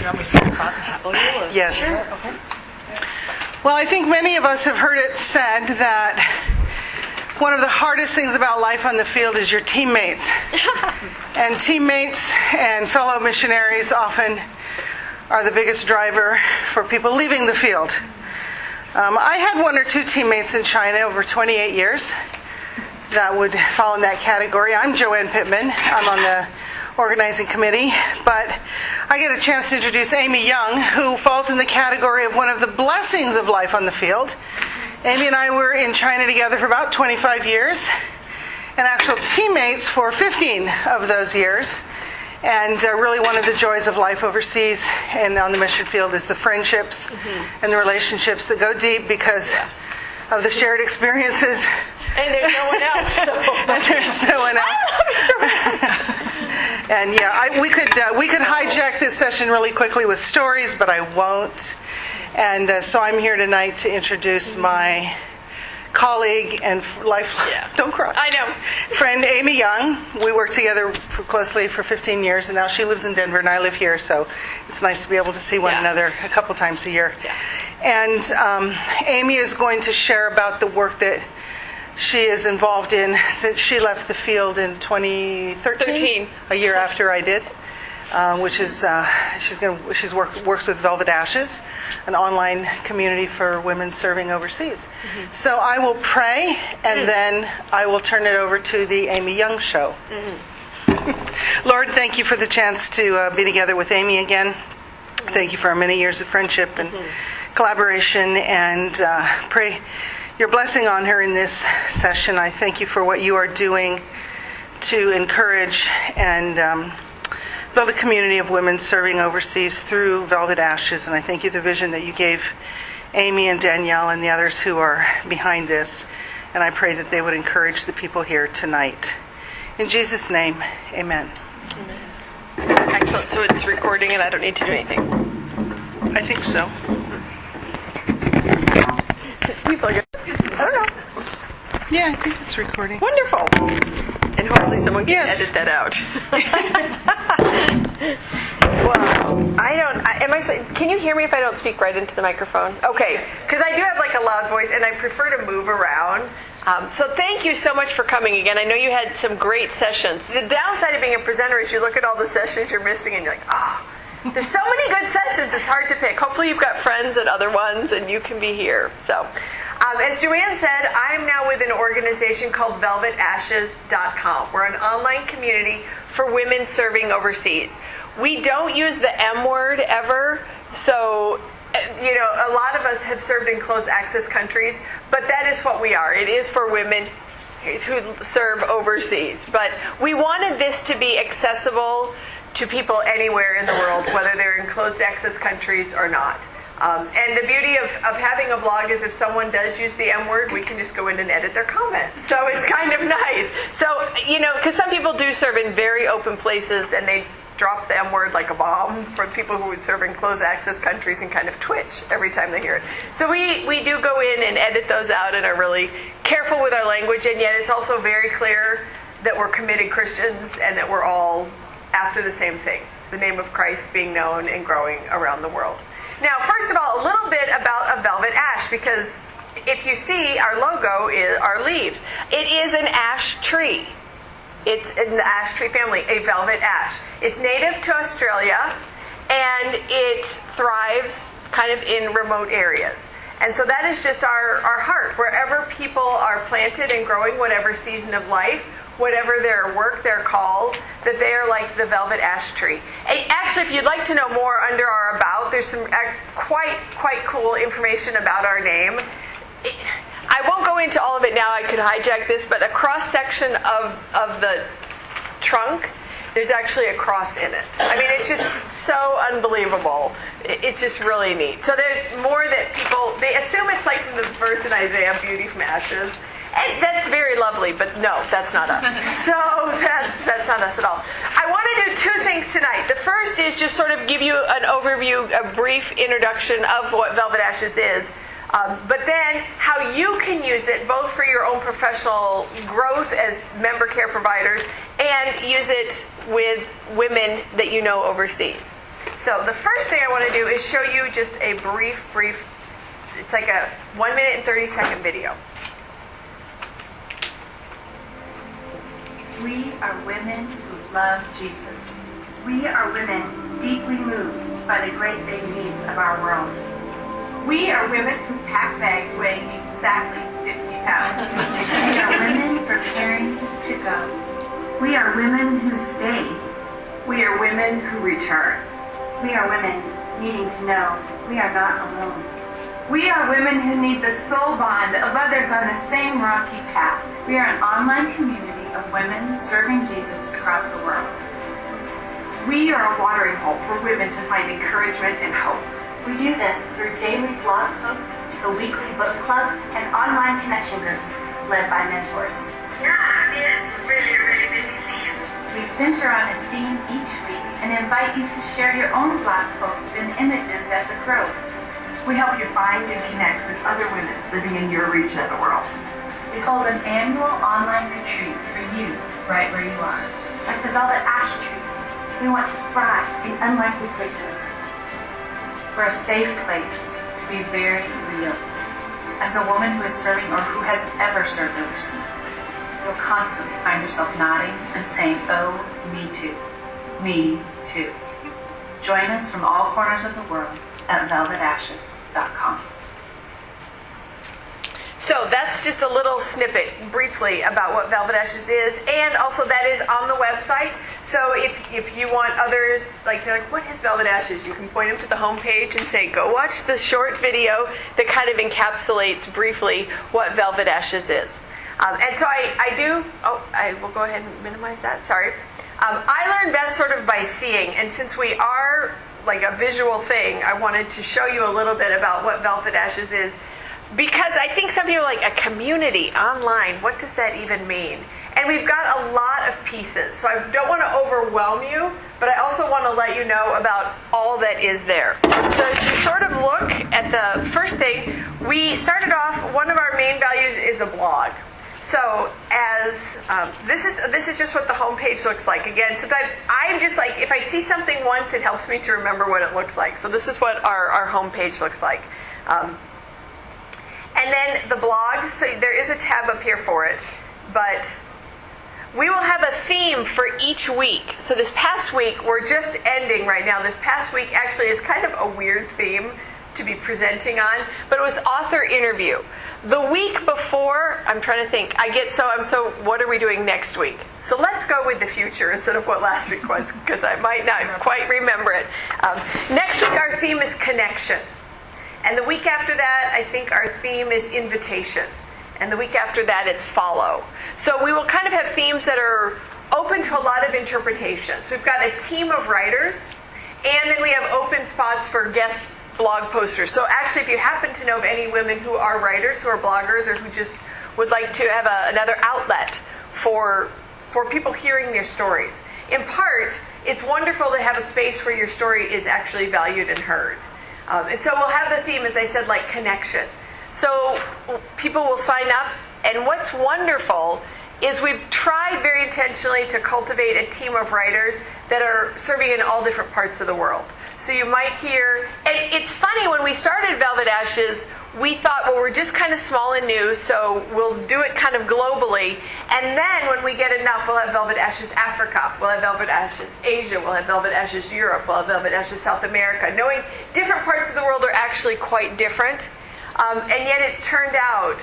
You want me to say happily? Yes. Sure. Okay. Well, I think many of us have heard it said that one of the hardest things about life on the field is your teammates. And teammates and fellow missionaries often are the biggest driver for people leaving the field. I had one or two teammates in China over 28 years that would fall in that category. I'm Joanne Pittman. I'm on the organizing committee, but I get a chance to introduce Amy Young, who falls in the category of one of the blessings of life on the field. Amy and I were in China together for about 25 years, and actual teammates for 15 of those years. And really one of the joys of life overseas and on the mission field is the friendships and the relationships that go deep because of the shared experiences. And there's no one else. So. And there's no one else. And yeah, we could hijack this session really quickly with stories, but I won't. And so I'm here tonight to introduce my colleague and don't cry. I know. Friend Amy Young. We worked together closely for 15 years, and now she lives in Denver and I live here, so it's nice to be able to see one another a couple times a year. Yeah. And Amy is going to share about the work that she is involved in since she left the field in 2013, a year after I did. Which is works with Velvet Ashes, an online community for women serving overseas. So I will pray, and then I will turn it over to the Amy Young Show. Lord, thank you for the chance to be together with Amy again. Thank you for our many years of friendship and collaboration, and pray your blessing on her in this session. I thank you for what you are doing to encourage and build a community of women serving overseas through Velvet Ashes. And I thank you for the vision that you gave Amy and Danielle and the others who are behind this. And I pray that they would encourage the people here tonight. In Jesus' name, amen. Amen. Excellent. So it's recording and I don't need to do anything. I think so. People are good. I don't know. Yeah, I think it's recording. Wonderful. And hopefully someone can edit that out. Wow. Can you hear me if I don't speak right into the microphone? Okay, because I do have like a loud voice and I prefer to move around. So thank you so much for coming again. I know you had some great sessions. The downside of being a presenter is you look at all the sessions you're missing and you're like, there's so many good sessions, it's hard to pick. Hopefully you've got friends at other ones and you can be here. So, as Joanne said, I'm now with an organization called velvetashes.com. We're an online community for women serving overseas. We don't use the M word ever, so a lot of us have served in closed access countries, but that is what we are. It is for women who serve overseas. But we wanted this to be accessible to people anywhere in the world, whether they're in closed access countries or not. And the beauty of having a blog is if someone does use the M word, we can just go in and edit their comments. So it's kind of nice. So, because some people do serve in very open places and they drop the M word like a bomb for people who would serve in closed access countries and kind of twitch every time they hear it. So we do go in and edit those out and are really careful with our language, and yet it's also very clear that we're committed Christians and that we're all after the same thing, the name of Christ being known and growing around the world. Now, first of all, a little bit about a velvet ash, because if you see, our logo is our leaves. It is an ash tree. It's in the ash tree family, a velvet ash. It's native to Australia, and it thrives kind of in remote areas. And so that is just our heart. Wherever people are planted and growing, whatever season of life, whatever their work, their call, that they are like the velvet ash tree. And actually, if you'd like to know more under our about, there's some quite cool information about our name. I won't go into all of it now. I could hijack this, but a cross section of the trunk, there's actually a cross in it. I mean, it's just so unbelievable. It's just really neat. So there's more that they assume it's like from the verse in Isaiah, beauty from ashes. And that's very lovely, but no, that's not us. So that's not us at all. I want to do two things tonight. The first is just sort of give you an overview, a brief introduction of what Velvet Ashes is. But then how you can use it both for your own professional growth as member care providers and use it with women that you know overseas. So the first thing I want to do is show you just a brief, it's like a 1 minute and 30-second video. We are women who love Jesus. We are women deeply moved by the great big needs of our world. We are women who pack bags weighing exactly 50 pounds. We are women preparing to go. We are women who stay. We are women who return. We are women needing to know we are not alone. We are women who need the soul bond of others on the same rocky path. We are an online community of women serving Jesus across the world. We are a watering hole for women to find encouragement and hope. We do this through daily blog posts, a weekly book club, and online connection groups led by mentors. Yeah, it's really busy season. We center on a theme each week and invite you to share your own blog posts and images at the Grove. We help you find and connect with other women living in your region of the world. We hold an annual online retreat for you right where you are. Like the Velvet Ash Tree, we want to thrive in unlikely places. We're a safe place to be very real. As a woman who is serving or who has ever served overseas, you'll constantly find yourself nodding and saying, oh, me too. Me too. Join us from all corners of the world at velvetashes.com. So that's just a little snippet, briefly, about what Velvet Ashes is, and also that is on the website. So if you want others, like they're like, what is Velvet Ashes? You can point them to the homepage and say, go watch the short video that kind of encapsulates briefly what Velvet Ashes is. And so I will go ahead and minimize that, sorry. I learn best sort of by seeing, and since we are like a visual thing, I wanted to show you a little bit about what Velvet Ashes is. Because I think some people are like, a community online, what does that even mean? And we've got a lot of pieces. So I don't want to overwhelm you, but I also want to let you know about all that is there. So as you sort of look at the first thing, we started off, one of our main values is a blog. So as this is just what the homepage looks like. Again, sometimes I'm just like, if I see something once, it helps me to remember what it looks like. So this is what our homepage looks like. And then the blog, so there is a tab up here for it, but we will have a theme for each week. So this past week, we're just ending right now. This past week actually is kind of a weird theme to be presenting on, but it was author interview. The week before, I'm trying to think, so what are we doing next week? So let's go with the future instead of what last week was, because I might not quite remember it. Next week, our theme is connection. And the week after that, I think our theme is invitation. And the week after that, it's follow. So we will kind of have themes that are open to a lot of interpretations. We've got a team of writers, and then we have open spots for guest blog posters. So actually, if you happen to know of any women who are writers, who are bloggers, or who just would like to have another outlet for people hearing their stories. In part, it's wonderful to have a space where your story is actually valued and heard. And so we'll have the theme, as I said, like connection. So people will sign up, and what's wonderful is we've tried very intentionally to cultivate a team of writers that are serving in all different parts of the world. So you might hear, and it's funny, when we started Velvet Ashes, we thought, well, we're just kind of small and new, so we'll do it kind of globally. And then when we get enough, we'll have Velvet Ashes Africa, we'll have Velvet Ashes Asia, we'll have Velvet Ashes Europe, we'll have Velvet Ashes South America, knowing different parts of the world are actually quite different. And yet it's turned out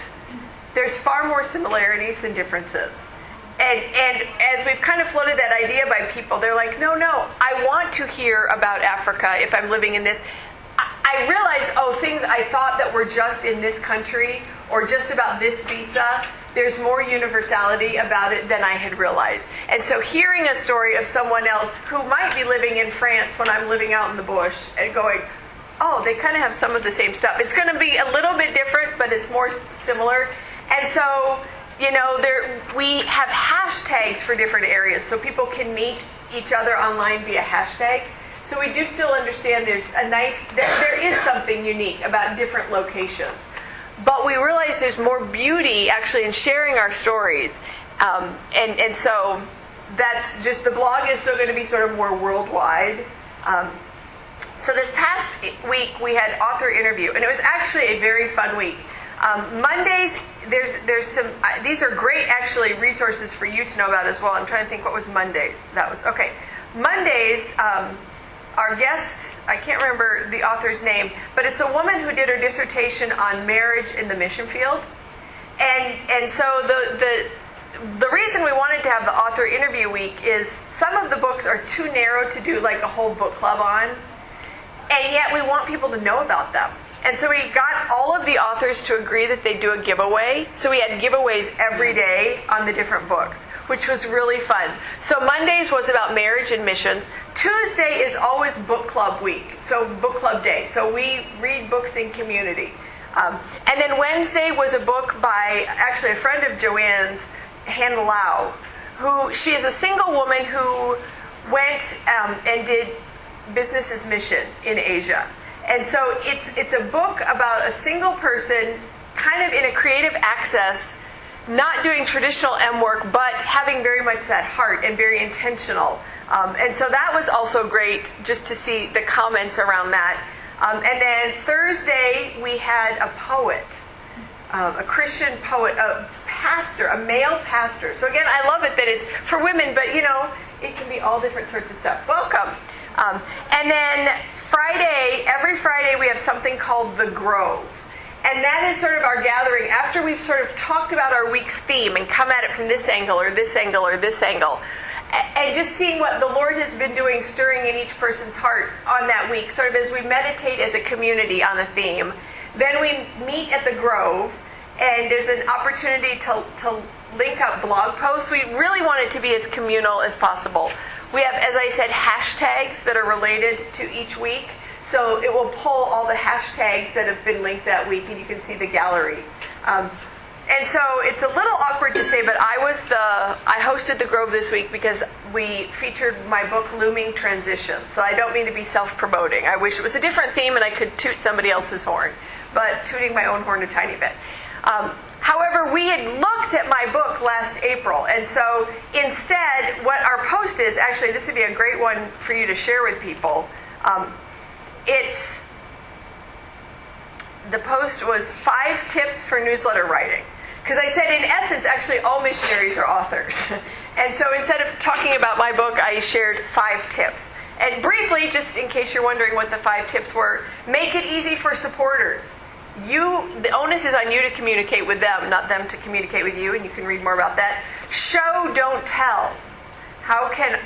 there's far more similarities than differences. And as we've kind of floated that idea by people, they're like, no, I want to hear about Africa if I'm living in this. I realize, things I thought that were just in this country or just about this visa, there's more universality about it than I had realized. And so hearing a story of someone else who might be living in France when I'm living out in the bush and going, oh, they kind of have some of the same stuff. It's going to be a little bit different, but it's more similar. And so, we have hashtags for different areas, so people can meet each other online via hashtag. So we do still understand there is something unique about different locations. But we realize there's more beauty actually in sharing our stories. And so that's just, the blog is still going to be sort of more worldwide. So this past week we had author interview, and it was actually a very fun week. Mondays, there's some. These are great actually resources for you to know about as well. I'm trying to think what was Mondays. That was okay. Mondays. Our guest, I can't remember the author's name, but it's a woman who did her dissertation on marriage in the mission field. And so the reason we wanted to have the author interview week is some of the books are too narrow to do like a whole book club on, and yet we want people to know about them. And so we got all of the authors to agree that they do a giveaway. So we had giveaways every day on the different books, which was really fun. So Mondays was about marriage and missions. Tuesday is always book club week, so book club day. So we read books in community. And then Wednesday was a book by actually a friend of Joanne's, Hannah Lau, who she is a single woman who went and did business as mission in Asia. And so it's a book about a single person kind of in a creative access, not doing traditional M work, but having very much that heart and very intentional. And so that was also great just to see the comments around that. And then Thursday we had a poet, a Christian poet, a pastor, a male pastor. So again, I love it that it's for women, but you know, it can be all different sorts of stuff. Welcome. And then every Friday we have something called The Grove. And that is sort of our gathering after we've sort of talked about our week's theme and come at it from this angle or this angle or this angle. And just seeing what the Lord has been doing, stirring in each person's heart on that week, sort of as we meditate as a community on a theme. Then we meet at the Grove, and there's an opportunity to link up blog posts. We really want it to be as communal as possible. We have, as I said, hashtags that are related to each week. So it will pull all the hashtags that have been linked that week, and you can see the gallery. And so it's a little awkward to say, but I hosted the Grove this week because we featured my book, Looming Transition. So I don't mean to be self-promoting. I wish it was a different theme and I could toot somebody else's horn, but tooting my own horn a tiny bit. However, we had looked at my book last April, and so instead, what our post is, actually, this would be a great one for you to share with people. The post was 5 tips for newsletter writing. Because I said, in essence, actually, all missionaries are authors. And so instead of talking about my book, I shared 5 tips. And briefly, just in case you're wondering what the 5 tips were, make it easy for supporters. The onus is on you to communicate with them, not them to communicate with you, and you can read more about that. Show, don't tell. How can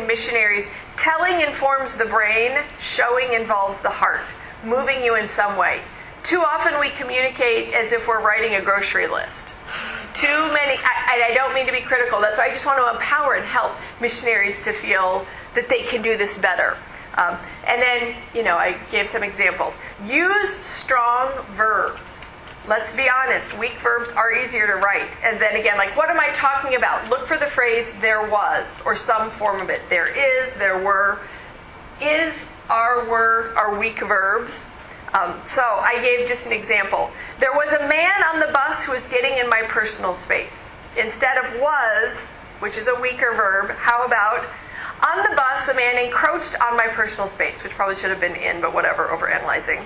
missionaries... Telling informs the brain, showing involves the heart, moving you in some way. Too often we communicate as if we're writing a grocery list. Too many, I don't mean to be critical, that's why I just want to empower and help missionaries to feel that they can do this better. And then, I gave some examples. Use strong verbs. Let's be honest, weak verbs are easier to write. And then again, what am I talking about? Look for the phrase, there was, or some form of it. There is, there were. Is, are, were are weak verbs. So I gave just an example. There was a man on the bus who was getting in my personal space. Instead of was, which is a weaker verb, how about, on the bus, a man encroached on my personal space, which probably should have been in, but whatever, overanalyzing.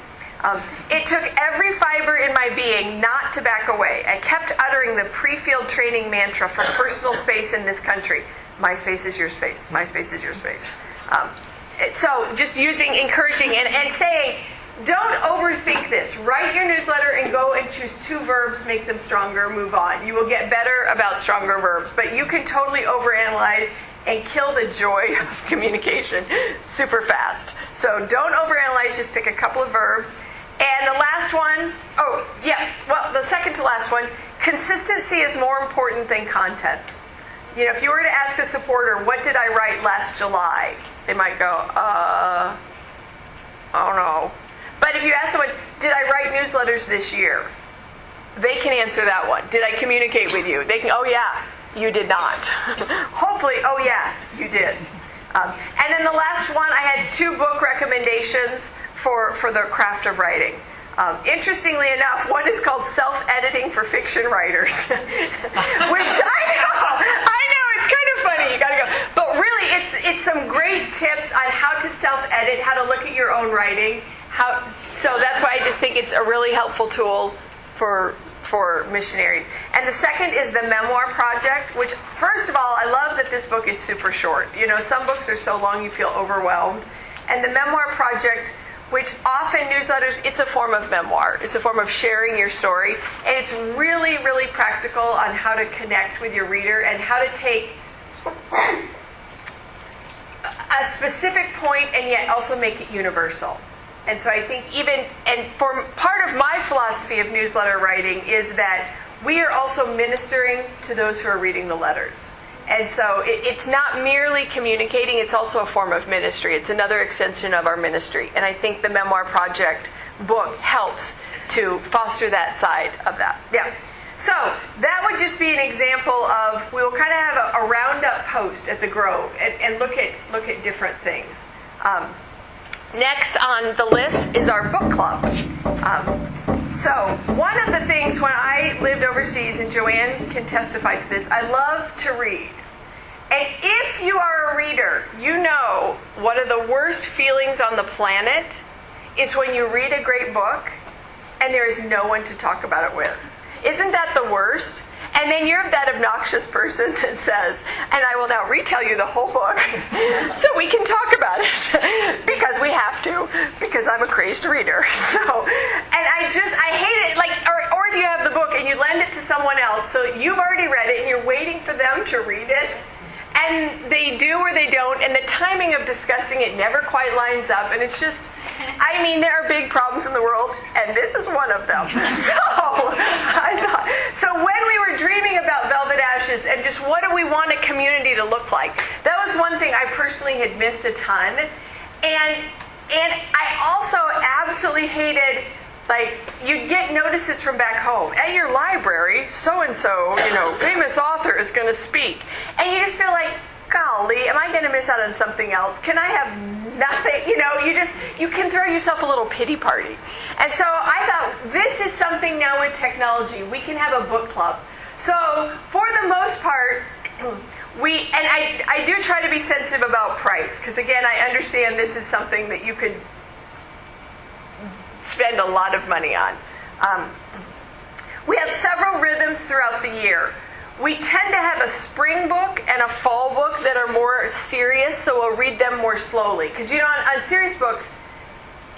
It took every fiber in my being not to back away. I kept uttering the pre-field training mantra for personal space in this country. My space is your space. My space is your space. So just encouraging and saying, don't overthink this. Write your newsletter and go and choose 2 verbs, make them stronger, move on. You will get better about stronger verbs. But you can totally overanalyze and kill the joy of communication super fast. So don't overanalyze, just pick a couple of verbs. And the last one, the second to last one, consistency is more important than content. If you were to ask a supporter, what did I write last July? They might go, oh no. But if you ask someone, did I write newsletters this year? They can answer that one. Did I communicate with you? They can, oh yeah, you did not. Hopefully, oh yeah, you did. And then the last one, I had 2 book recommendations for the craft of writing. Interestingly enough, one is called Self-Editing for Fiction Writers, which I know, it's kind of funny. funny. You got to go. But really, it's some great tips on how to self-edit, how to look at your own writing. So that's why I just think it's a really helpful tool for missionaries. And the second is the memoir project, which, first of all, I love that this book is super short. Some books are so long you feel overwhelmed. And the memoir project, which often newsletters, it's a form of memoir. It's a form of sharing your story. And it's really, really practical on how to connect with your reader and how to take a specific point and yet also make it universal. And so I think for part of my philosophy of newsletter writing is that we are also ministering to those who are reading the letters. And so it's not merely communicating, it's also a form of ministry. It's another extension of our ministry. And I think the Memoir Project book helps to foster that side of that. Yeah. So that would just be an example of, we'll kind of have a roundup post at the Grove and look at different things. Next on the list is our book club. So one of the things when I lived overseas, and Joanne can testify to this, I love to read. And if you are a reader, you know one of the worst feelings on the planet is when you read a great book and there is no one to talk about it with. Isn't that the worst? And then you're that obnoxious person that says, and I will now retell you the whole book so we can talk about it. Because we have to. Because I'm a crazed reader. And I hate it. Or if you have the book and you lend it to someone else, so you've already read it and you're waiting for them to read it. And they do or they don't, and the timing of discussing it never quite lines up, and it's just, there are big problems in the world, and this is one of them. So when we were dreaming about Velvet Ashes and just what do we want a community to look like, that was one thing I personally had missed a ton. And I also absolutely hated, you'd get notices from back home. At your library, so-and-so, famous author is going to speak. And you just feel like, golly, am I going to miss out on something else? Can I have nothing? You can throw yourself a little pity party. And so I thought, this is something now with technology. We can have a book club. So for the most part, I do try to be sensitive about price. Because again, I understand this is something that you could spend a lot of money on. We have several rhythms throughout the year. We tend to have a spring book and a fall book that are more serious, so we'll read them more slowly. Because on serious books,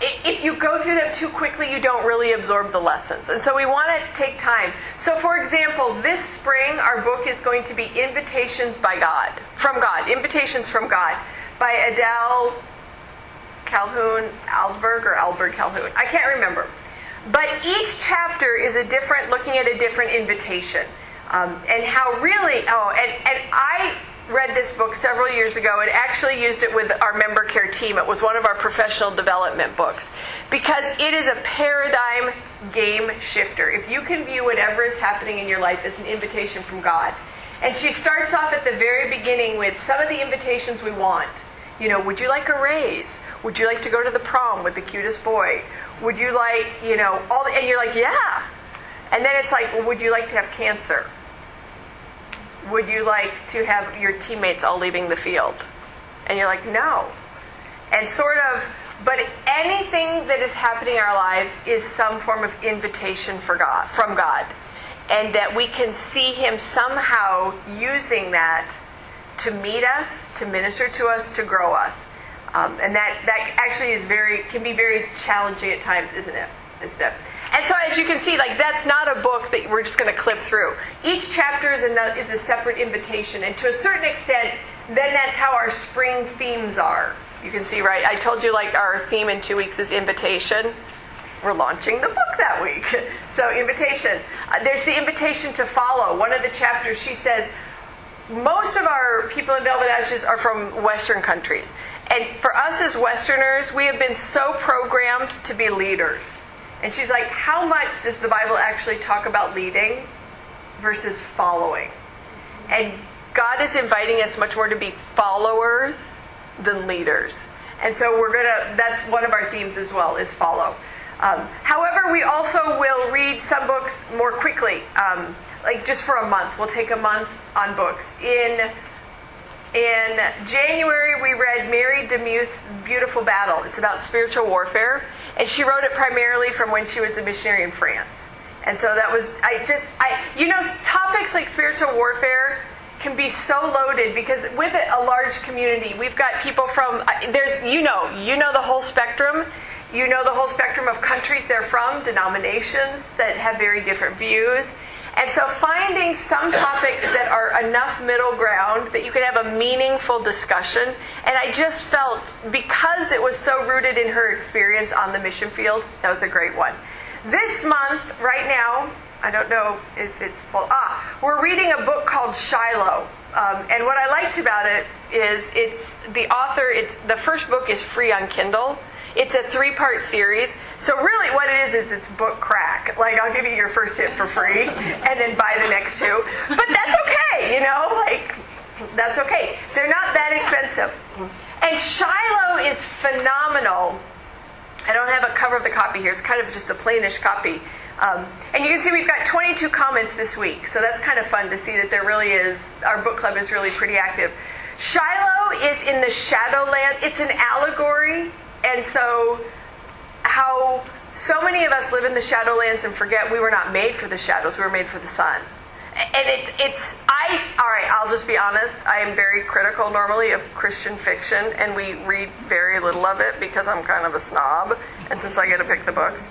if you go through them too quickly, you don't really absorb the lessons. And so we want to take time. So for example, this spring, our book is going to be Invitations from God, by Adele Calhoun Aldberg or Albert Calhoun. I can't remember. But each chapter is looking at a different invitation. And how really, and I read this book several years ago and actually used it with our member care team. It was one of our professional development books. Because it is a paradigm game shifter. If you can view whatever is happening in your life as an invitation from God. And she starts off at the very beginning with some of the invitations we want. Would you like a raise? Would you like to go to the prom with the cutest boy? Would you like, and you're like, yeah. And then it's like, well, would you like to have cancer? Would you like to have your teammates all leaving the field? And you're like, no. And but anything that is happening in our lives is some form of invitation from God. And that we can see Him somehow using that to meet us, to minister to us, to grow us. And that actually can be very challenging at times, isn't it? And so as you can see, that's not a book that we're just going to clip through. Each chapter is a separate invitation. And to a certain extent, then that's how our spring themes are. You can see, right? I told you our theme in 2 weeks is invitation. We're launching the book that week. So invitation. There's the invitation to follow. One of the chapters, she says, most of our people in Velvet Ashes are from Western countries. And for us as Westerners, we have been so programmed to be leaders. And she's like, how much does the Bible actually talk about leading versus following? And God is inviting us much more to be followers than leaders. And so that's one of our themes as well, is follow. However, we also will read some books more quickly, just for a month. We'll take a month on books. In In January, we read Mary DeMuth's Beautiful Battle. It's about spiritual warfare, and she wrote it primarily from when she was a missionary in France. And so that was, topics like spiritual warfare can be so loaded because with a large community, we've got people from, you know the whole spectrum. You know the whole spectrum of countries they're from, denominations that have very different views. And so finding some topics that are enough middle ground that you can have a meaningful discussion. And I just felt, because it was so rooted in her experience on the mission field, that was a great one. This month, right now, I don't know if it's full. We're reading a book called Shiloh. And what I liked about it is the first book is free on Kindle. It's a 3-part series. So really what it is it's book crack. Like, I'll give you your first hit for free and then buy the next 2. But that's okay, that's okay. They're not that expensive. And Shiloh is phenomenal. I don't have a cover of the copy here. It's kind of just a plainish copy. And you can see we've got 22 comments this week. So that's kind of fun to see that there really is, our book club is really pretty active. Shiloh is in the Shadowland. It's an allegory. And so how so many of us live in the Shadowlands and forget we were not made for the shadows, we were made for the sun. And I'll just be honest, I am very critical normally of Christian fiction, and we read very little of it because I'm kind of a snob, and since I get to pick the books.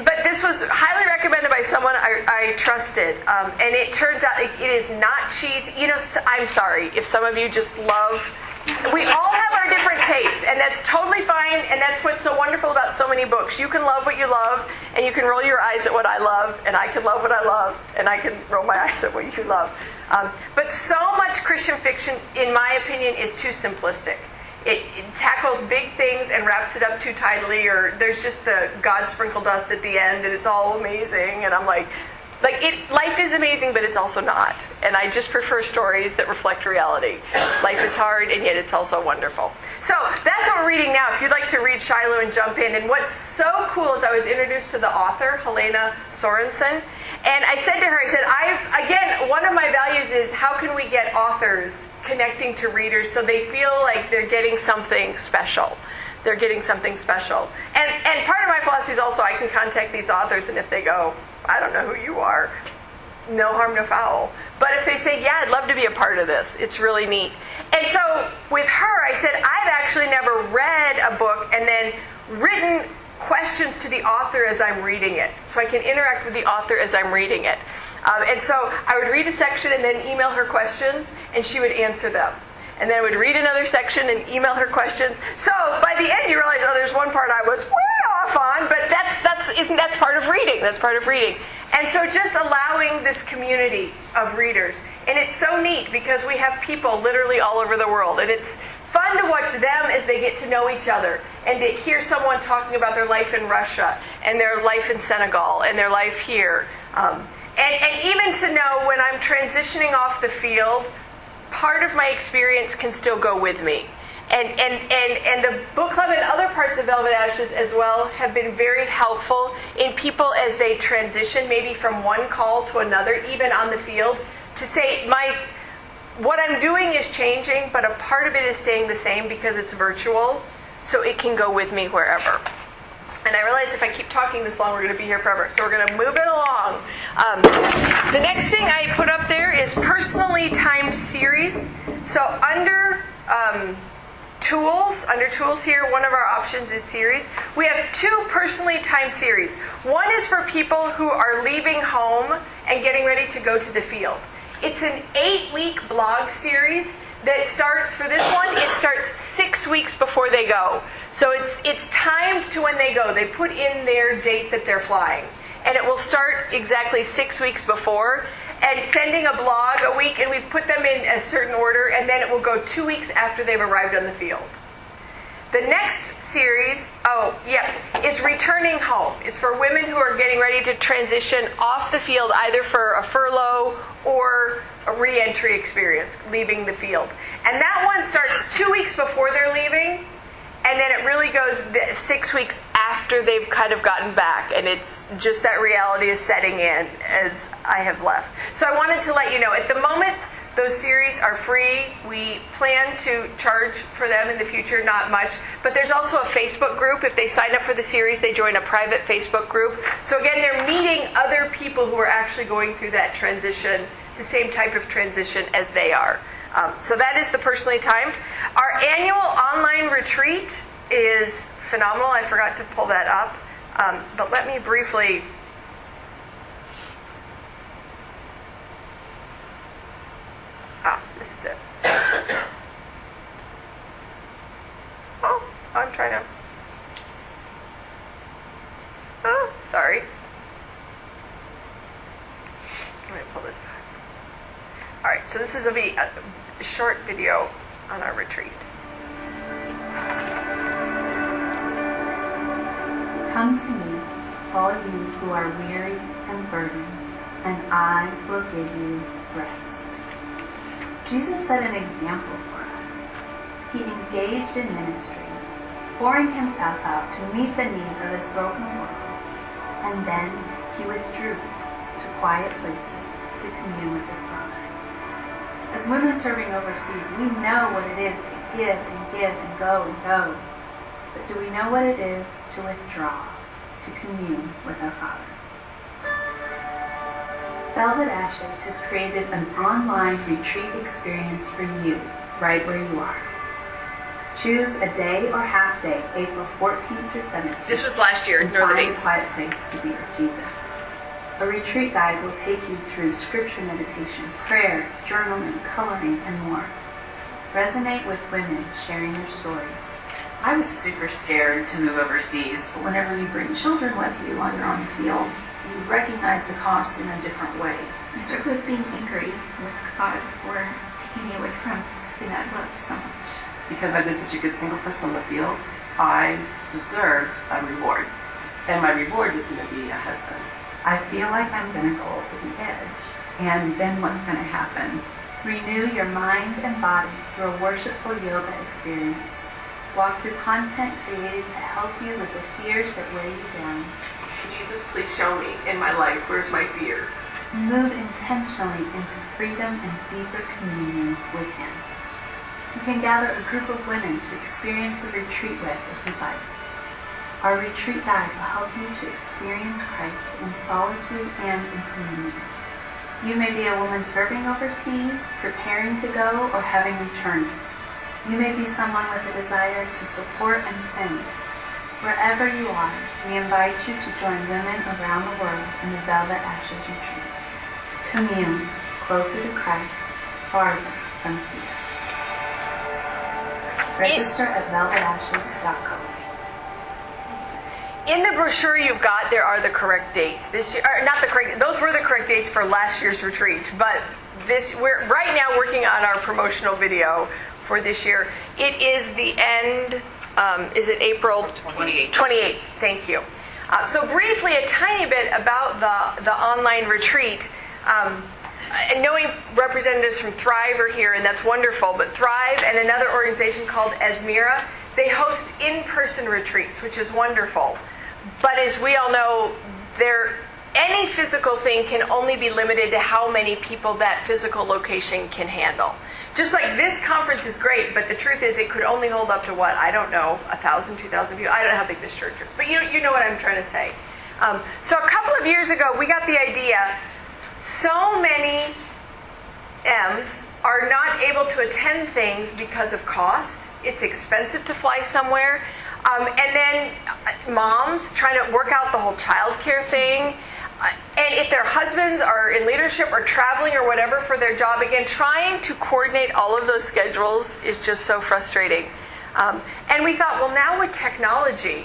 But this was highly recommended by someone I trusted, and it turns out it is not cheesy. I'm sorry if some of you just love. We all have our different tastes, and that's totally fine, and that's what's so wonderful about so many books. You can love what you love, and you can roll your eyes at what I love, and I can love what I love, and I can roll my eyes at what you love. But so much Christian fiction, in my opinion, is too simplistic. It tackles big things and wraps it up too tightly, or there's just the God sprinkled dust at the end, and it's all amazing, and I'm like life is amazing, but it's also not. And I just prefer stories that reflect reality. Life is hard, and yet it's also wonderful. So that's what we're reading now. If you'd like to read Shiloh and jump in. And what's so cool is I was introduced to the author, Helena Sorensen. And I said to her, again, one of my values is how can we get authors connecting to readers so they feel like they're getting something special. They're getting something special. And part of my philosophy is also I can contact these authors, and if they go, I don't know who you are, no harm, no foul. But if they say, yeah, I'd love to be a part of this, it's really neat. And so with her, I said, I've actually never read a book and then written questions to the author as I'm reading it. So I can interact with the author as I'm reading it. And so I would read a section and then email her questions, and she would answer them. And then I would read another section and email her questions. So by the end, you realize, there's one part I was way off on, but that's part of reading. That's part of reading. And so just allowing this community of readers. And it's so neat because we have people literally all over the world. And it's fun to watch them as they get to know each other and to hear someone talking about their life in Russia and their life in Senegal and their life here. And even to know when I'm transitioning off the field, part of my experience can still go with me. And the book club and other parts of Velvet Ashes as well have been very helpful in people as they transition, maybe from one call to another, even on the field, to say, what I'm doing is changing, but a part of it is staying the same because it's virtual, so it can go with me wherever. And I realize if I keep talking this long, we're going to be here forever. So we're going to move it along. The next thing I put up there is personally timed series. So under tools here, one of our options is series. We have 2 personally timed series. One is for people who are leaving home and getting ready to go to the field. It's an 8-week blog series that starts, for this one, it starts 6 weeks before they go. So it's timed to when they go. They put in their date that they're flying. And it will start exactly 6 weeks before. And sending a blog a week, and we've put them in a certain order, and then it will go 2 weeks after they've arrived on the field. The next series, is returning home. It's for women who are getting ready to transition off the field, either for a furlough or a re-entry experience, leaving the field. And that one starts 2 weeks before they're leaving, and then it really goes 6 weeks after they've kind of gotten back, and it's just that reality is setting in as I have left. So I wanted to let you know, at the moment, Those series are free. We plan to charge for them in the future, not much. But there's also a Facebook group. If they sign up for the series, they join a private Facebook group. So again, they're meeting other people who are actually going through that transition, the same type of transition as they are. So that is the Personally Timed. Our annual online retreat is phenomenal. I forgot to pull that up. But let me briefly... this is it. Oh, I'm trying to... Oh, sorry. Let me pull this back. All right, so this is a short video on our retreat. Come to me, all you who are weary and burdened, and I will give you rest. Jesus set an example for us. He engaged in ministry, pouring himself out to meet the needs of his broken world, and then he withdrew to quiet places to commune with his Father. As women serving overseas, we know what it is to give and go and go. But do we know what it is to withdraw, to commune with our Father? Velvet Ashes has created an online retreat experience for you, right where you are. Choose a day or half day, April 14th through 17th. This was last year, and nor the find dates. a quiet place to be with Jesus. A retreat guide will take you through scripture meditation, prayer, journaling, coloring, and more. Resonate with women sharing their stories. I was super scared to move overseas, but whenever you bring children with you while you're on the field, you recognize the cost in a different way. I started with being angry with God for taking me away from something that I loved so much. Because I've been such a good single person on the field, I deserved a reward. And my reward was going to be a husband. I feel like I'm going to go over the edge. And then what's going to happen? Renew your mind and body through a worshipful yoga experience. Walk through content created to help you with the fears that weigh you down. Jesus, please show me in my life, where's my fear? Move intentionally into freedom and deeper communion with Him. You can gather a group of women to experience the retreat with if you'd like. Our retreat guide will help you to experience Christ in solitude and in community. You may be a woman serving overseas, preparing to go, or having returned. You may be someone with a desire to support and send. Wherever you are, we invite you to join women around the world in the Velvet Ashes Retreat. Commune closer to Christ, farther from fear. Register at velvetashes.com. In the brochure you've got, there are the correct dates. This year, or not the correct. Those were the correct dates for last year's retreat, but we're right now working on our promotional video for this year. It is the end. Is it April 28th. 28th. Thank you. So briefly, a tiny bit about the online retreat. And knowing representatives from Thrive are here, and that's wonderful. But Thrive and another organization called Esmira, they host in-person retreats, which is wonderful. But as we all know, any physical thing can only be limited to how many people that physical location can handle. Just like this conference is great, but the truth is it could only hold up to what? I don't know, 1,000, 2,000 people. I don't know how big this church is. But you know what I'm trying to say. So a couple of years ago, we got the idea, so many M's are not able to attend things because of cost. It's expensive to fly somewhere. And then moms trying to work out the whole childcare thing. And if their husbands are in leadership or traveling or whatever for their job, again, trying to coordinate all of those schedules is just so frustrating. And we thought, well, now with technology,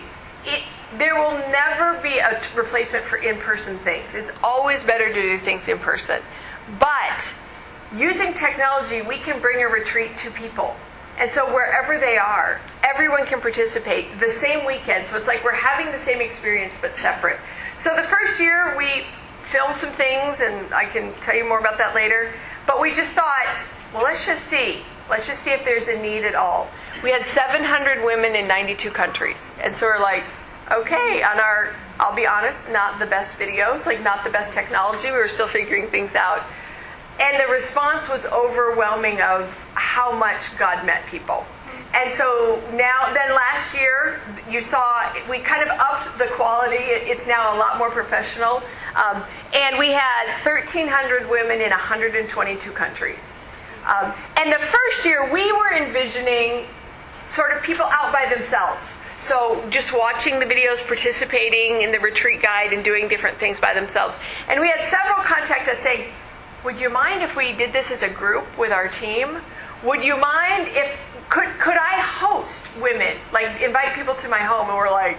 there will never be a replacement for in-person things. It's always better to do things in person. But using technology, we can bring a retreat to people. And so wherever they are, everyone can participate the same weekend. So it's like we're having the same experience but separate. So the first year we filmed some things, and I can tell you more about that later. But we just thought, well, let's just see. Let's just see if there's a need at all. We had 700 women in 92 countries. And so we're like, okay, on our, I'll be honest, not the best videos, like not the best technology. We were still figuring things out. And the response was overwhelming of how much God met people. And so then last year, you saw, we kind of upped the quality. It's now a lot more professional. And we had 1,300 women in 122 countries. And the first year, we were envisioning sort of people out by themselves. So just watching the videos, participating in the retreat guide, and doing different things by themselves. And we had several contact us saying, would you mind if we did this as a group with our team? Would you mind if, could I host women, like invite people to my home? And we're like,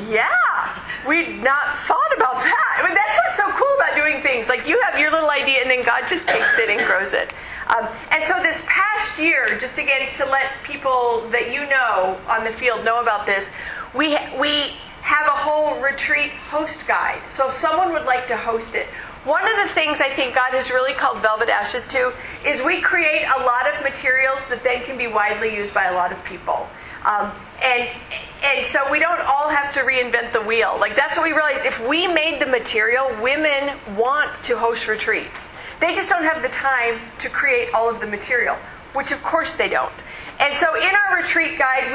yeah, we'd not thought about that. I mean, that's what's so cool about doing things. Like you have your little idea and then God just takes it and grows it. And so this past year, just again to let people that you know on the field know about this, we have a whole retreat host guide. So if someone would like to host it, one of the things I think God has really called Velvet Ashes to is we create a lot of materials that then can be widely used by a lot of people. And so we don't all have to reinvent the wheel. Like that's what we realized. If we made the material, women want to host retreats. They just don't have the time to create all of the material, which of course they don't. And so in our retreat guide,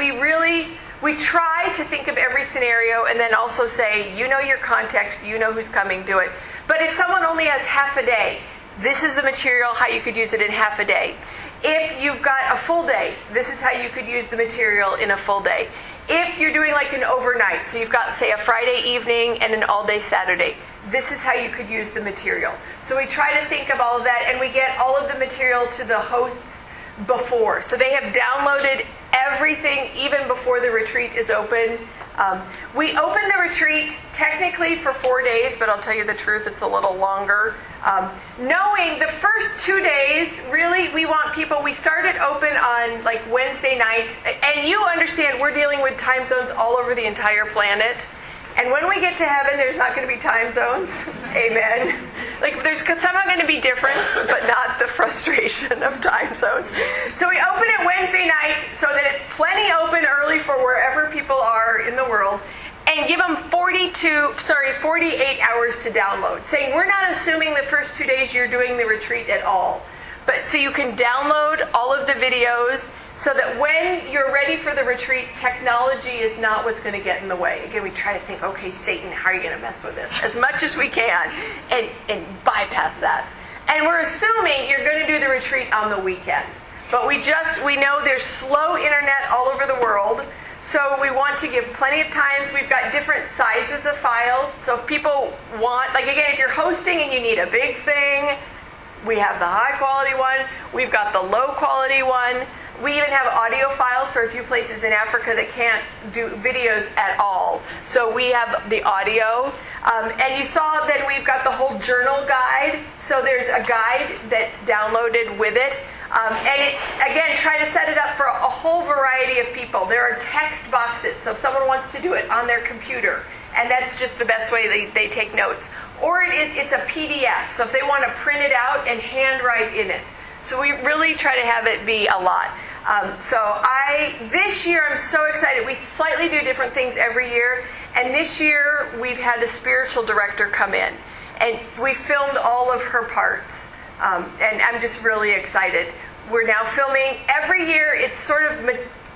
we try to think of every scenario and then also say, you know your context, you know who's coming, do it. But if someone only has half a day, this is the material, how you could use it in half a day. If you've got a full day, this is how you could use the material in a full day. If you're doing like an overnight, so you've got, say, a Friday evening and an all-day Saturday, this is how you could use the material. So we try to think of all of that, and we get all of the material to the hosts before. So they have downloaded everything even before the retreat is open. We open the retreat technically for 4 days, but I'll tell you the truth, it's a little longer. Knowing the first 2 days, really, we want people, we started open on like Wednesday night, and you understand we're dealing with time zones all over the entire planet. And when we get to heaven, there's not going to be time zones. Amen. Like there's somehow going to be difference, but not the frustration of time zones. So we open it Wednesday night so that it's plenty open early for wherever people are in the world, and give them 48 hours to download. Saying we're not assuming the first 2 days you're doing the retreat at all. But so you can download all of the videos so that when you're ready for the retreat, technology is not what's going to get in the way. Again, we try to think, okay, Satan, how are you going to mess with this? As much as we can and bypass that. And we're assuming you're going to do the retreat on the weekend. But we know there's slow internet all over the world. So we want to give plenty of times. We've got different sizes of files. So if people want, like again, if you're hosting and you need a big thing, we have the high quality one. We've got the low quality one. We even have audio files for a few places in Africa that can't do videos at all. So we have the audio. And you saw that we've got the whole journal guide. So there's a guide that's downloaded with it. And it's, again, try to set it up for a whole variety of people. There are text boxes. So if someone wants to do it on their computer, and that's just the best way they take notes. Or it's a PDF. So if they want to print it out and handwrite in it. So we really try to have it be a lot. This year I'm so excited. We slightly do different things every year. And this year we've had the spiritual director come in. And we filmed all of her parts. And I'm just really excited. We're now filming every year. It's sort of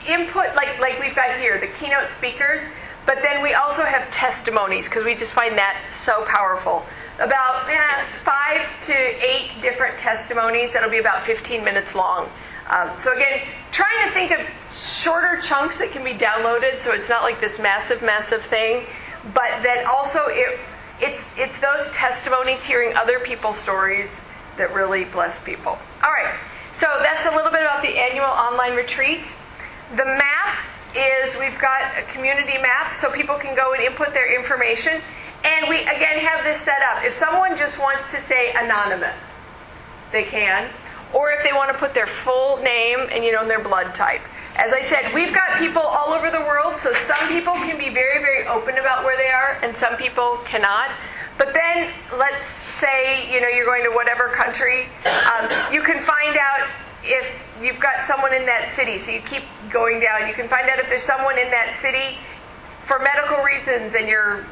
input like we've got here, the keynote speakers. But then we also have testimonies because we just find that so powerful. About 5 to 8 different testimonies that'll be about 15 minutes long. So again, trying to think of shorter chunks that can be downloaded so it's not like this massive, massive thing. But that also it's those testimonies, hearing other people's stories that really bless people. All right, so that's a little bit about the annual online retreat. The map is, we've got a community map so people can go and input their information. And we, again, have this set up. If someone just wants to say anonymous, they can. Or if they want to put their full name and, their blood type. As I said, we've got people all over the world, so some people can be very, very open about where they are, and some people cannot. But then, let's say, you're going to whatever country, you can find out if you've got someone in that city. So you keep going down. You can find out if there's someone in that city for medical reasons, and you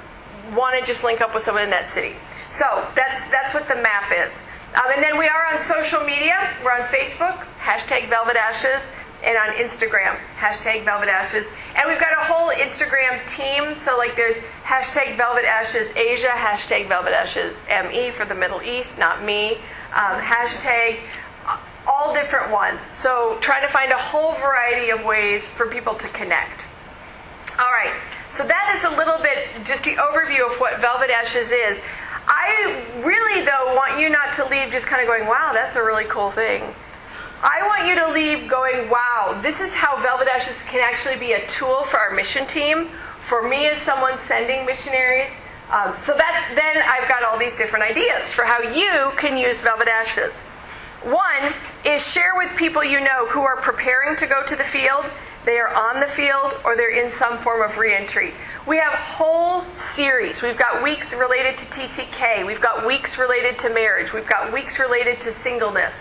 want to just link up with someone in that city. So that's what the map is. And then we are on social media. We're on Facebook, #VelvetAshes, and on Instagram, #VelvetAshes. And we've got a whole Instagram team. So like there's #VelvetAshes Asia, #VelvetAshes ME for the Middle East, not me. Hashtag all different ones. So try to find a whole variety of ways for people to connect. All right. So that is a little bit just the overview of what Velvet Ashes is. I really, though, want you not to leave just kind of going, wow, that's a really cool thing. I want you to leave going, wow, this is how Velvet Ashes can actually be a tool for our mission team, for me as someone sending missionaries. Then I've got all these different ideas for how you can use Velvet Ashes. One is share with people you know who are preparing to go to the field. They are on the field or they're in some form of reentry. We have whole series. We've got weeks related to TCK. We've got weeks related to marriage. We've got weeks related to singleness.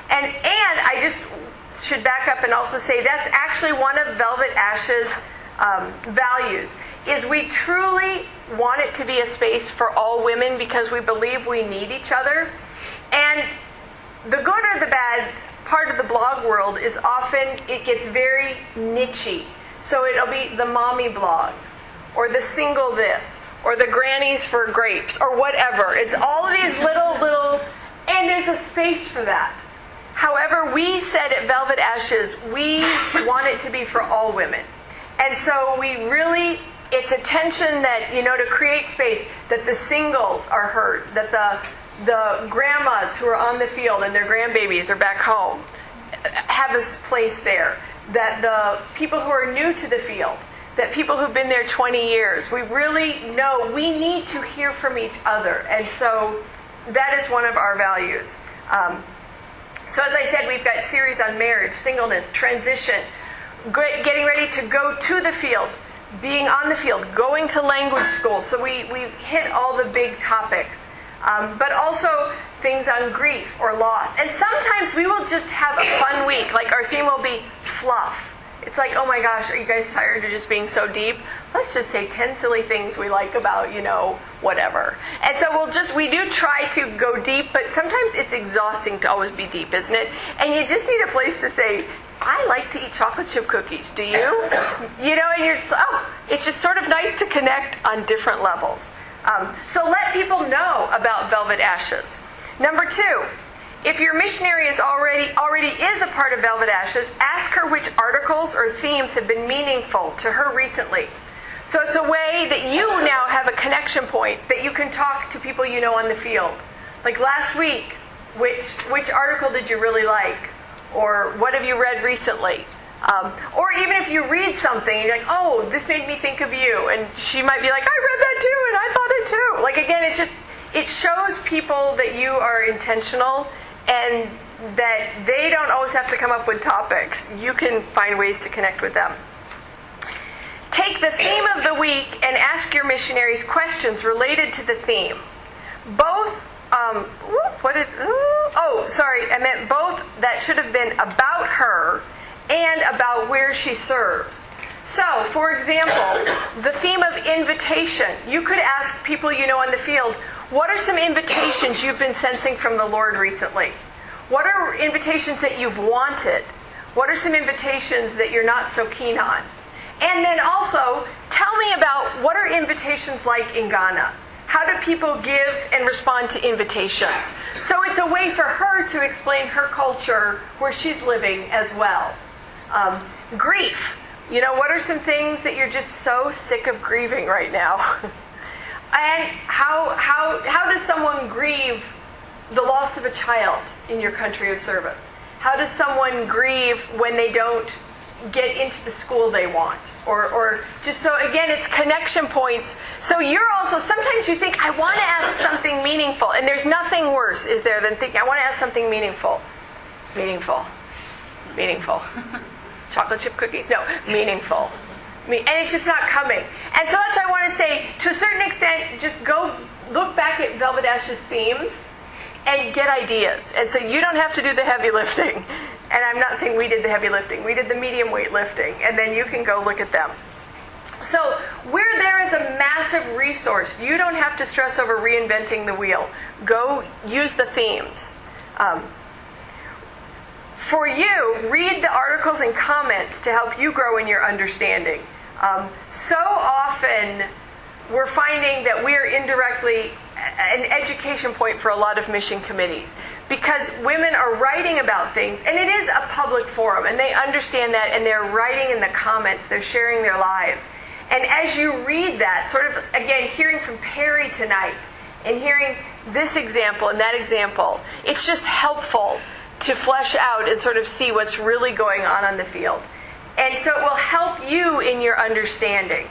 And I just should back up and also say that's actually one of Velvet Ash's values, is we truly want it to be a space for all women because we believe we need each other. And the good or the bad part of the blog world is often it gets very niche-y. So it'll be the mommy blogs, or the single this, or the grannies for grapes, or whatever. It's all of these little, and there's a space for that. However, we said at Velvet Ashes, we want it to be for all women. And so we really, it's attention that, to create space, that the singles are heard, that the grandmas who are on the field and their grandbabies are back home have a place there, that the people who are new to the field, that people who've been there 20 years, we really know we need to hear from each other. And so that is one of our values. So as I said, we've got series on marriage, singleness, transition, getting ready to go to the field, being on the field, going to language school. So we hit all the big topics. But also things on grief or loss. And sometimes we will just have a fun week. Like our theme will be fluff. It's like, oh my gosh, are you guys tired of just being so deep? Let's just say 10 silly things we like about, whatever. And so we do try to go deep, but sometimes it's exhausting to always be deep, isn't it? And you just need a place to say, I like to eat chocolate chip cookies. Do you? And you're just, it's just sort of nice to connect on different levels. So let people know about Velvet Ashes. Number 2, if your missionary is already is a part of Velvet Ashes, ask her which articles or themes have been meaningful to her recently. So it's a way that you now have a connection point that you can talk to people you know on the field. Like last week, which article did you really like? Or what have you read recently? Or even if you read something and you're like, oh, this made me think of you. And she might be like, I read that too and I thought it too. Like again, it shows people that you are intentional and that they don't always have to come up with topics. You can find ways to connect with them. Take the theme of the week and ask your missionaries questions related to the theme. Both, I meant both that should have been about her and about where she serves. So, for example, the theme of invitation. You could ask people you know on the field, what are some invitations you've been sensing from the Lord recently? What are invitations that you've wanted? What are some invitations that you're not so keen on? And then also, tell me about what are invitations like in Ghana? How do people give and respond to invitations? So it's a way for her to explain her culture where she's living as well. Grief. What are some things that you're just so sick of grieving right now? And how does someone grieve the loss of a child in your country of service? How does someone grieve when they don't get into the school they want? Or just so, again, it's connection points. So you're also, sometimes you think, I want to ask something meaningful. And there's nothing worse, is there, than thinking, I want to ask something meaningful. Meaningful. Chocolate chip cookies? No, meaningful. And it's just not coming. And so that's what I want to say. To a certain extent, just go look back at Velvet Ash's themes and get ideas. And so you don't have to do the heavy lifting. And I'm not saying we did the heavy lifting. We did the medium weight lifting. And then you can go look at them. So we're there as a massive resource. You don't have to stress over reinventing the wheel. Go use the themes. For you, read the articles and comments to help you grow in your understanding. So often, we're finding that we are indirectly an education point for a lot of mission committees because women are writing about things, and it is a public forum, and they understand that, and they're writing in the comments, they're sharing their lives. And as you read that, sort of, again, hearing from Perry tonight, and hearing this example and that example, it's just helpful to flesh out and sort of see what's really going on the field. And so it will help you in your understanding.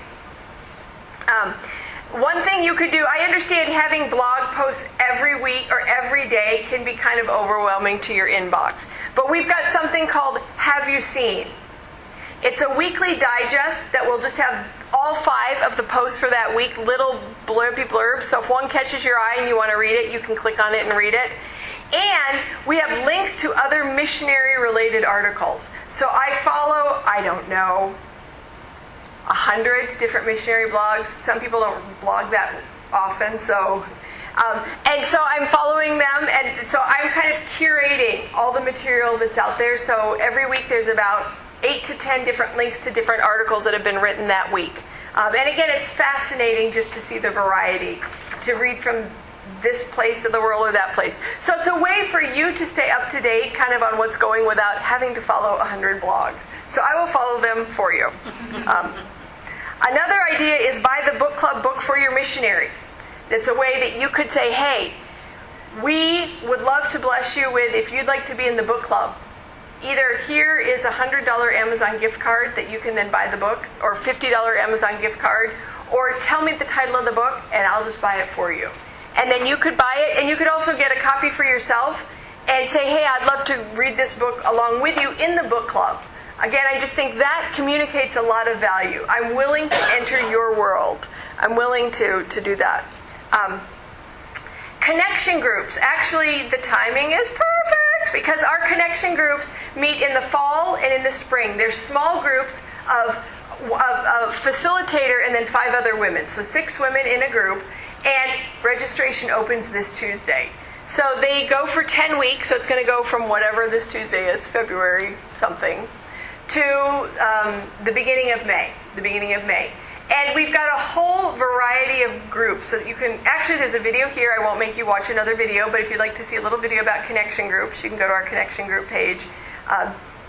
One thing you could do, I understand having blog posts every week or every day can be kind of overwhelming to your inbox. But we've got something called Have You Seen? It's a weekly digest that will just have all 5 of the posts for that week, little blurby blurbs. So if one catches your eye and you want to read it, you can click on it and read it. And we have links to other missionary-related articles. So I follow, I don't know, 100 different missionary blogs. Some people don't blog that often, so and so I'm following them, and so I'm kind of curating all the material that's out there. So every week there's about 8 to 10 different links to different articles that have been written that week. And again, it's fascinating just to see the variety, to read from this place of the world or that place. So it's a way for you to stay up to date kind of on what's going without having to follow 100 blogs. So I will follow them for you. Another idea is buy the book club book for your missionaries. It's a way that you could say, hey, we would love to bless you with, if you'd like to be in the book club, either here is a $100 Amazon gift card that you can then buy the books, or $50 Amazon gift card, or tell me the title of the book and I'll just buy it for you. And then you could buy it, and you could also get a copy for yourself and say, hey, I'd love to read this book along with you in the book club. Again, I just think that communicates a lot of value. I'm willing to enter your world. I'm willing to do that. Connection groups. Actually, the timing is perfect because our connection groups meet in the fall and in the spring. There's small groups of a facilitator and then 5 other women. So 6 women in a group. And registration opens this Tuesday. So they go for 10 weeks. So it's going to go from whatever this Tuesday is, February something, to the beginning of May. And we've got a whole variety of groups. So you can, actually there's a video here. I won't make you watch another video, but if you'd like to see a little video about connection groups, you can go to our connection group page.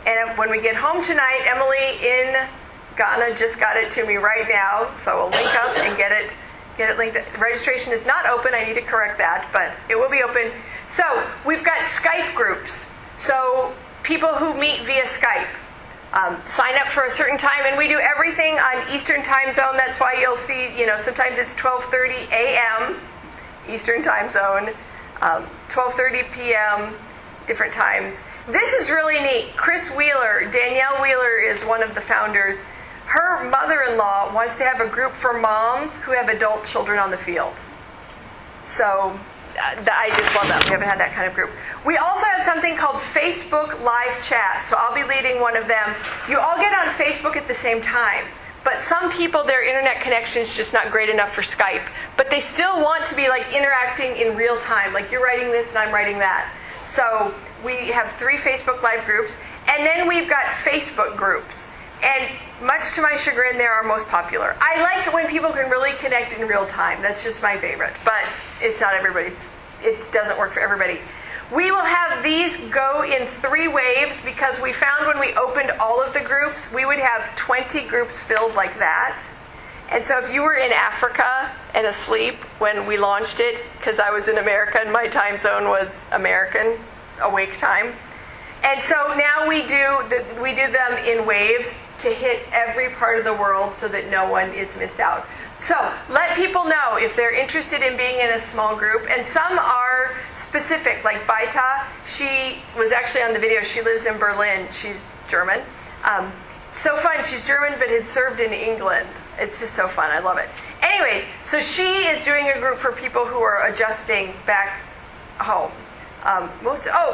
And when we get home tonight, Emily in Ghana just got it to me right now. So we'll link up and get it linked. Registration is not open. I need to correct that, but it will be open. So we've got Skype groups. So people who meet via Skype. Sign up for a certain time, and we do everything on Eastern time zone. That's why you'll see, sometimes it's 12:30 a.m. Eastern time zone, 12:30 p.m. different times. This is really neat. Danielle Wheeler is one of the founders. Her mother-in-law wants to have a group for moms who have adult children on the field. So I just love that. We haven't had that kind of group. We also have something called Facebook Live Chat. So I'll be leading one of them. You all get on Facebook at the same time. But some people, their internet connection is just not great enough for Skype. But they still want to be interacting in real time. Like you're writing this and I'm writing that. So we have 3 Facebook Live groups. And then we've got Facebook groups. And much to my chagrin, they're our most popular. I like it when people can really connect in real time. That's just my favorite. But it's not everybody's. It doesn't work for everybody. We will have these go in 3 waves because we found when we opened all of the groups, we would have 20 groups filled like that. And so if you were in Africa and asleep when we launched it, because I was in America and my time zone was American awake time. And so now we do them in waves to hit every part of the world so that no one is missed out. So let people know if they're interested in being in a small group. And some are specific, like Baita. She was actually on the video. She lives in Berlin. She's German. So fun. She's German but had served in England. It's just so fun. I love it. Anyway, so she is doing a group for people who are adjusting back home.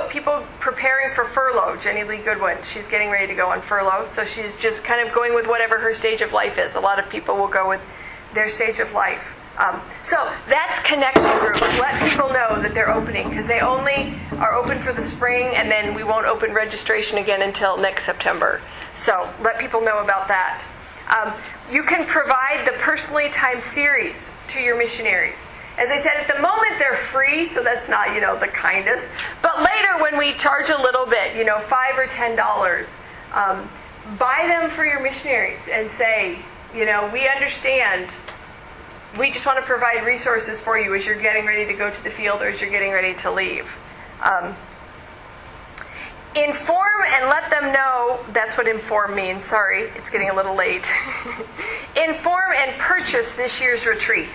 People preparing for furlough. Jenny Lee Goodwin, she's getting ready to go on furlough, so she's just kind of going with whatever her stage of life is. A lot of people will go with their stage of life. So that's connection groups. Let people know that they're opening, because they only are open for the spring, and then we won't open registration again until next September. So let people know about that. You can provide the personally timed series to your missionaries. As I said, at the moment they're free, so that's not, the kindest. But later when we charge a little bit, $5 or $10, buy them for your missionaries and say, we understand. We just want to provide resources for you as you're getting ready to go to the field or as you're getting ready to leave. Inform and let them know. That's what inform means. Sorry, it's getting a little late. Inform and purchase this year's retreat.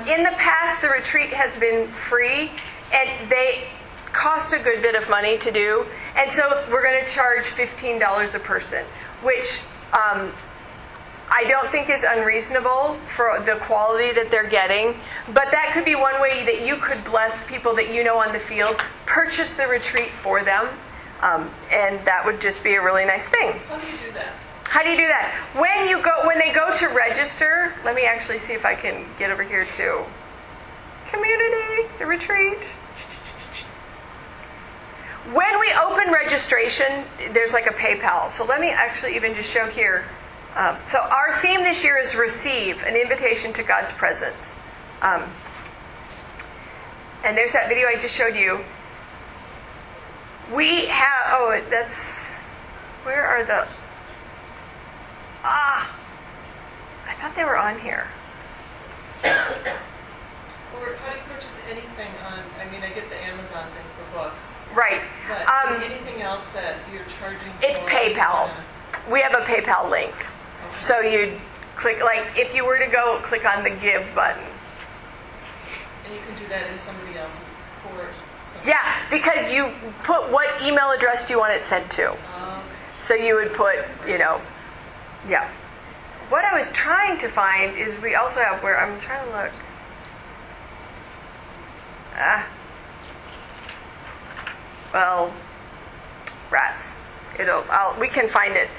In the past, the retreat has been free, and they cost a good bit of money to do. And so we're going to charge $15 a person, which I don't think is unreasonable for the quality that they're getting. But that could be one way that you could bless people that you know on the field, purchase the retreat for them, and that would just be a really nice thing. How do you do that? How do you do that? When they go to register, let me actually see if I can get over here to community, the retreat. When we open registration, there's like a PayPal. So let me actually even just show here. So our theme this year is receive, an invitation to God's presence. And there's that video I just showed you. We have, where are the, I thought they were on here. Or how do you purchase anything on, I get the Amazon thing for books. Right. But anything else that you're charging for? It's PayPal. We have a PayPal link. Okay. So you'd click, if you were to go click on the give button. And you can do that in somebody else's port? Yeah, because you put what email address do you want it sent to. So you would put, yeah. What I was trying to find is we also have I'm trying to look. Rats. We can find it.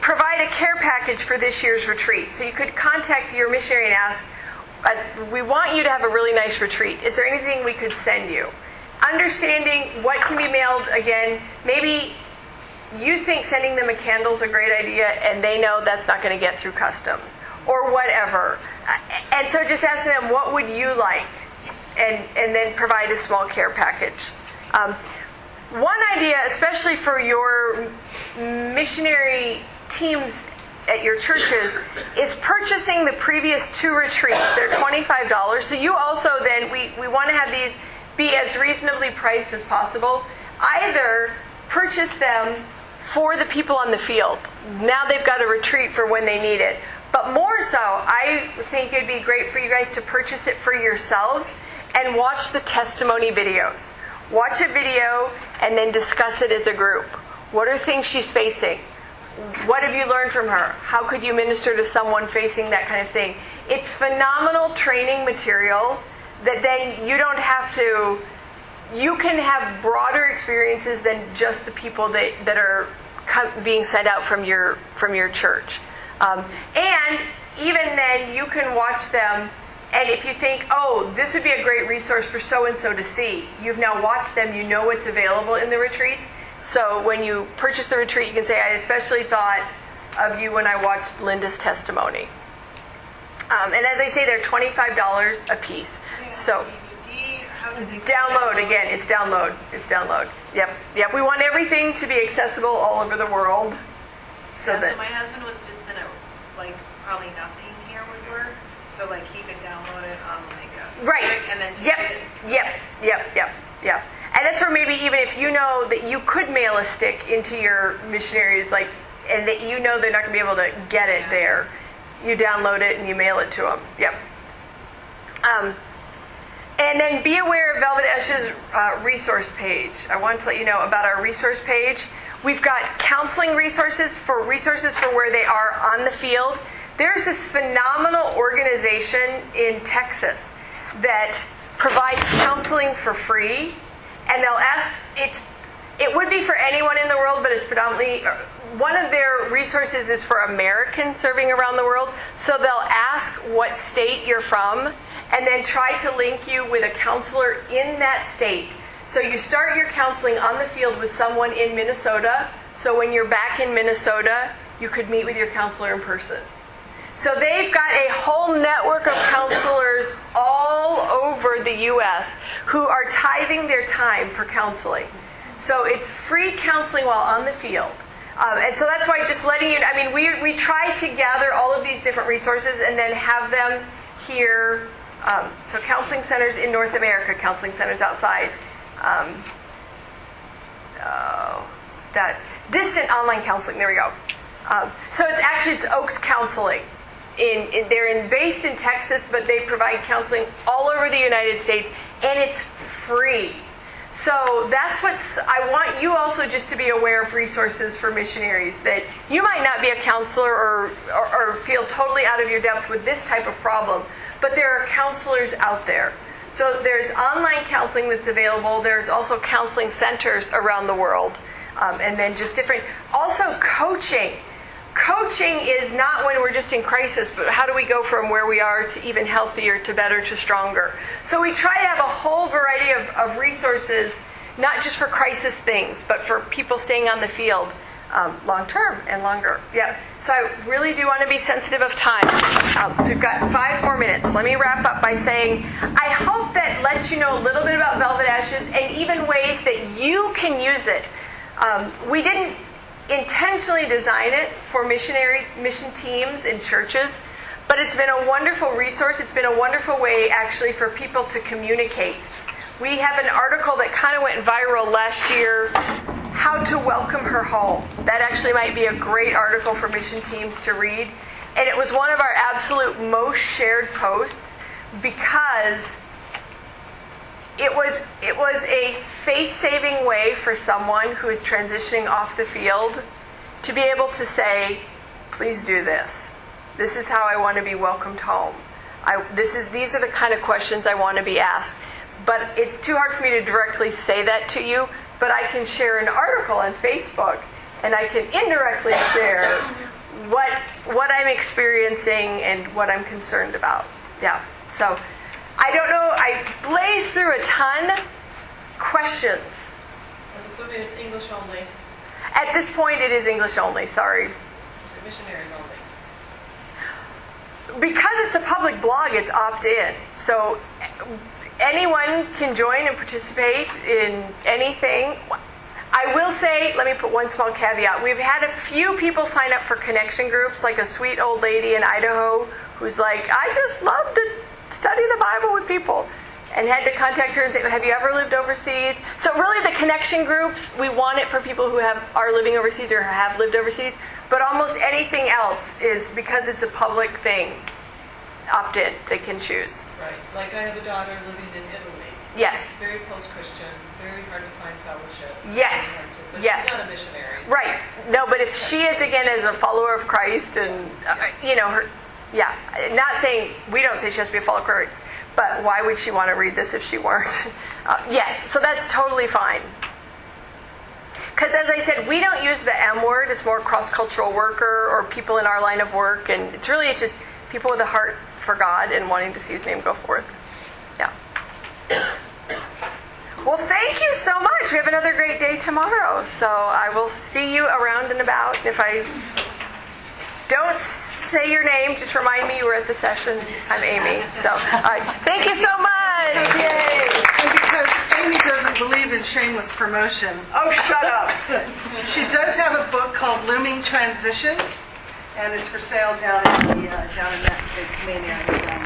Provide a care package for this year's retreat. So you could contact your missionary and ask, we want you to have a really nice retreat. Is there anything we could send you? Understanding what can be mailed, again, maybe you think sending them a candle is a great idea and they know that's not going to get through customs or whatever. And so just asking them, what would you like? And then provide a small care package. One idea, especially for your missionary teams at your churches, is purchasing the previous 2 retreats. They're $25. So you also then, we want to have these be as reasonably priced as possible. Either purchase them for the people on the field. Now they've got a retreat for when they need it. But more so, I think it'd be great for you guys to purchase it for yourselves and watch the testimony videos. Watch a video and then discuss it as a group. What are things she's facing? What have you learned from her? How could you minister to someone facing that kind of thing? It's phenomenal training material that then you don't have to, you can have broader experiences than just the people that are being sent out from your church. And even then you can watch them, and if you think, this would be a great resource for so-and-so to see, you've now watched them, you know what's available in the retreats. So when you purchase the retreat, you can say, I especially thought of you when I watched Linda's testimony. And as I say, they're $25 a piece. So download, again, it's download. It's download. Yep. We want everything to be accessible all over the world. So my husband was just in probably nothing here would work. So he could download it on right. And then take it. Yep. And that's where maybe even if you know that you could mail a stick into your missionaries, and that you know they're not going to be able to get it there, you download it and you mail it to them. Yep. And then be aware of Velvet Ash's resource page. I want to let you know about our resource page. We've got counseling resources for where they are on the field. There's this phenomenal organization in Texas that provides counseling for free, and they'll ask, it would be for anyone in the world, but it's predominantly, one of their resources is for Americans serving around the world, so they'll ask what state you're from, and then try to link you with a counselor in that state. So you start your counseling on the field with someone in Minnesota, so when you're back in Minnesota, you could meet with your counselor in person. So they've got a whole network of counselors all over the U.S. who are tithing their time for counseling. So it's free counseling while on the field. And so that's why just letting you, we try to gather all of these different resources and then have them here. So counseling centers in North America, counseling centers outside. That distant online counseling, there we go. So it's Oaks Counseling. They're based in Texas, but they provide counseling all over the United States, and it's free. So that's I want you also just to be aware of resources for missionaries, that you might not be a counselor or feel totally out of your depth with this type of problem, but there are counselors out there. So there's online counseling that's available. There's also counseling centers around the world. And then just different, also coaching. Coaching is not when we're just in crisis, but how do we go from where we are to even healthier, to better, to stronger. So we try to have a whole variety of resources, not just for crisis things, but for people staying on the field long term and longer. Yeah. So I really do want to be sensitive of time. So we've got 5 more minutes. Let me wrap up by saying, I hope that lets you know a little bit about Velvet Ashes and even ways that you can use it. We didn't intentionally design it for mission teams in churches, but it's been a wonderful resource. It's been a wonderful way, actually, for people to communicate. We have an article that kind of went viral last year, How to Welcome Her Home. That actually might be a great article for mission teams to read. And it was one of our absolute most shared posts because it was a face-saving way for someone who is transitioning off the field to be able to say, please do this. This is how I want to be welcomed home. These are the kind of questions I want to be asked. But it's too hard for me to directly say that to you, but I can share an article on Facebook, and I can indirectly share what I'm experiencing and what I'm concerned about. Yeah. So I don't know. I blazed through a ton. Questions? I'm assuming it's English only. At this point, it is English only. Sorry. So missionaries only. Because it's a public blog, it's opt-in. So anyone can join and participate in anything. I will say, let me put one small caveat. We've had a few people sign up for connection groups, like a sweet old lady in Idaho who's like, I just love to study the Bible with people, and had to contact her and say, have you ever lived overseas? So really the connection groups, we want it for people who are living overseas or have lived overseas, but almost anything else is, because it's a public thing, opt-in, they can choose. Right. Like I have a daughter living in Italy. Yes. She's very post-Christian, very hard to find fellowship. Yes. But yes. She's not a missionary. Right. No, but if she is, again, as a follower of Christ and, her, yeah, not saying, we don't say she has to be a follower of Christ, but why would she want to read this if she weren't? Yes, so that's totally fine. Because as I said, we don't use the M word. It's more cross-cultural worker or people in our line of work. And it's just people with a heart for God and wanting to see His name go forth. Yeah. Well, thank you so much. We have another great day tomorrow. So I will see you around and about. If I don't say your name, just remind me you were at the session. I'm Amy. So thank you so much. Yay. And because Amy doesn't believe in shameless promotion. Oh, shut up. She does have a book called Looming Transitions, and it's for sale down in that big community.